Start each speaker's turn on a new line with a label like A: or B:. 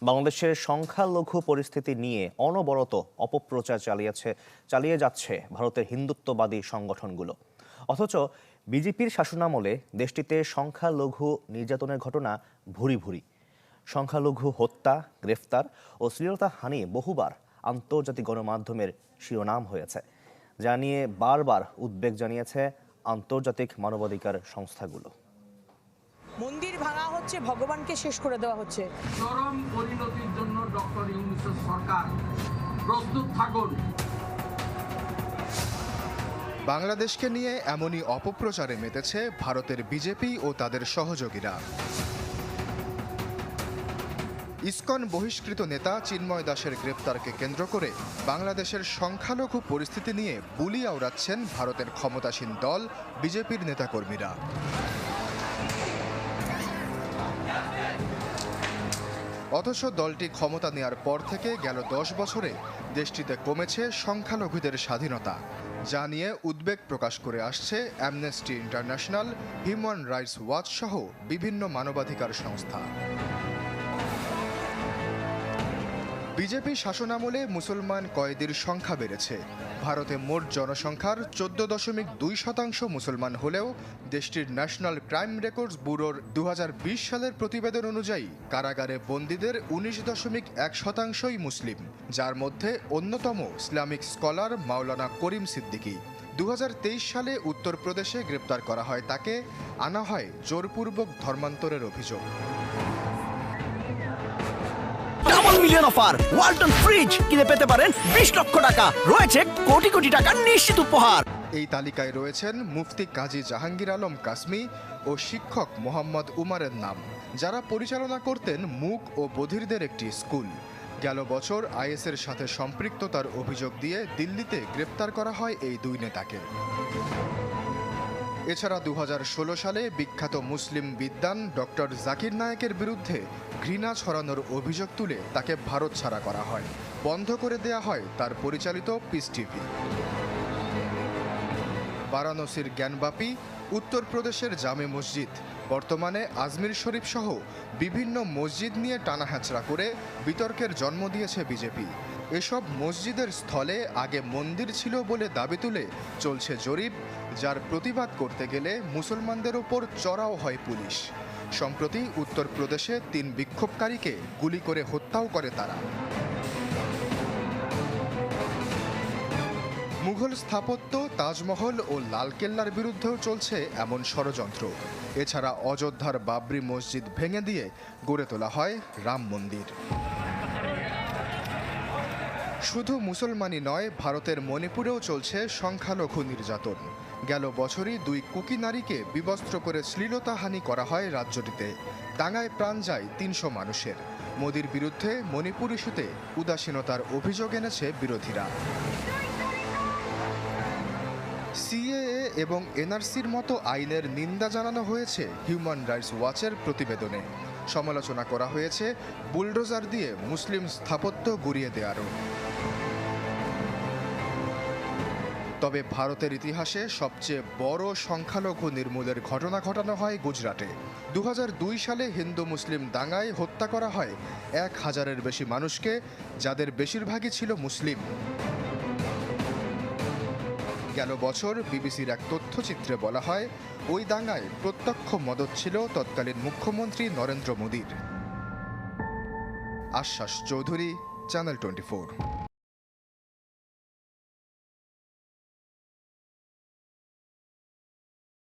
A: বাংলাদেশের সংখ্যালঘু পরিস্থিতি নিয়ে অনবরত অপপ্রচার চালিয়ে যাচ্ছে ভারতের হিন্দুত্ববাদী সংগঠনগুলো। অথচ বিজেপির শাসনামলে দেশটিতে সংখ্যালঘু নির্যাতনের ঘটনা ভুরি ভুরি। সংখ্যালঘু হত্যা, গ্রেফতার ও শ্লীলতাহানি বহুবার আন্তর্জাতিক গণমাধ্যমের শিরোনাম হয়েছে, যা নিয়ে বারবার উদ্বেগ জানিয়েছে আন্তর্জাতিক মানবাধিকার সংস্থাগুলো।
B: মন্দির ভাঙা হচ্ছে, ভগবানকে শেষ করে দেওয়া হচ্ছে।
C: চরম পরিণতির জন্য ডক্টর ইউনূসের সরকার প্রস্তুত থাকুন।
D: বাংলাদেশকে নিয়ে এমনই অপপ্রচারে মেতেছে ভারতের বিজেপি ও তাদের সহযোগীরা। ইসকন বহিষ্কৃত নেতা চিন্ময় দাসের গ্রেপ্তারকে কেন্দ্র করে বাংলাদেশের সংখ্যালঘু পরিস্থিতি নিয়ে বুলি আওড়াচ্ছেন ভারতের ক্ষমতাসীন দল বিজেপির নেতাকর্মীরা। অথচ দলটি ক্ষমতা নেয়ার পর থেকে গেল 10 বছরে দেশটিতে কমেছে সংখ্যালঘুদের স্বাধীনতা, যা নিয়ে উদ্বেগ প্রকাশ করে আসছে amnesty international, human rights watch সহ বিভিন্ন মানবাধিকার সংস্থা। বিজেপি শাসনামলে মুসলমান কয়েদির সংখ্যা বেড়েছে। ভারতে মোট জনসংখ্যার 14.2% মুসলমান হলেও দেশটির ন্যাশনাল ক্রাইম রেকর্ডস ব্যুরোর 2020 সালের প্রতিবেদন অনুযায়ী কারাগারে বন্দীদের 19.1%ই মুসলিম, যার মধ্যে অন্যতম ইসলামিক স্কলার মাওলানা করিম সিদ্দিকী। 2023 সালে উত্তরপ্রদেশে গ্রেপ্তার করা হয় তাকে, আনা হয় জোরপূর্বক ধর্মান্তরের অভিযোগ।
E: মিলিয়ন অফার ওয়ালটন ফ্রিজ কিনে পেতে পারেন 20 লক্ষ টাকা, রয়েছে কোটি কোটি টাকার নিশ্চিত উপহার।
D: এই তালিকায় রয়েছেন মুফতি কাজী জাহাঙ্গীর আলম কাসমি ও শিক্ষক মোহাম্মদ উমারের নাম, যারা পরিচালনা করতেন মূক ও বধিরদের একটি স্কুল। গেল বছর আইএসের সাথে সম্পৃক্ততার অভিযোগ দিয়ে দিল্লিতে গ্রেপ্তার করা হয় এই দুই নেতাকে। এছাড়া 2016 সালে বিখ্যাত মুসলিম বিদ্বান ডক্টর জাকির নায়েকের বিরুদ্ধে ঘৃণা ছড়ানোর অভিযোগ তুলে তাকে ভারত ছাড়া করা হয়, বন্ধ করে দেয়া হয় তার পরিচালিত পিস টিভি। বারাণসীর জ্ঞানবাপী, উত্তরপ্রদেশের জামে মসজিদ, বর্তমানে আজমির শরীফ সহ বিভিন্ন মসজিদ নিয়ে টানাহেঁচড়া করে বিতর্কের জন্ম দিয়েছে বিজেপি। এসব মসজিদের স্থলে আগে মন্দির ছিল বলে দাবি তুলে চলছে জরিপ, যার প্রতিবাদ করতে গেলে মুসলমানদের ওপর চড়াও হয় পুলিশ। সম্প্রতি উত্তরপ্রদেশে 3 বিক্ষোভকারীকে গুলি করে হত্যাও করে তারা। মুঘল স্থাপত্য, তাজমহল ও লালকেল্লার বিরুদ্ধেও চলছে এমন ষড়যন্ত্র। এছাড়া অযোধ্যার বাবরি মসজিদ ভেঙে দিয়ে গড়ে তোলা হয় রাম মন্দির। শুধু মুসলমানই নয়, ভারতের মণিপুরেও চলছে সংখ্যালঘু নির্যাতন। গেল বছরই 2 কুকি নারীকে বিবস্ত্র করে শ্লীলতাহানি করা হয় রাজ্যটিতে। দাঙ্গায় প্রাণ যায় 300 মানুষের। মোদির বিরুদ্ধে মণিপুর ইস্যুতে উদাসীনতার অভিযোগ এনেছে বিরোধীরা। সিএএ এবং এনআরসির মতো আইনের নিন্দা জানানো হয়েছে হিউম্যান রাইটস ওয়াচের প্রতিবেদনে। সমালোচনা করা হয়েছে বুলডোজার দিয়ে মুসলিম স্থাপত্য গুঁড়িয়ে দেওয়ারও। তবে ভারতের ইতিহাসে সবচেয়ে বড় সংখ্যালঘু নির্মূলের ঘটনা ঘটানো হয় গুজরাটে। 2002 সালে হিন্দু মুসলিম দাঙ্গায় হত্যা করা হয় 1000-এর বেশি মানুষকে, যাদের বেশিরভাগই ছিল মুসলিম। গেল বছর বিবিসির এক তথ্যচিত্রে বলা হয়, ওই দাঙ্গায় প্রত্যক্ষ মদত ছিল তৎকালীন মুখ্যমন্ত্রী নরেন্দ্র মোদীর। আশ্বাস চৌধুরী, চ্যানেল 24।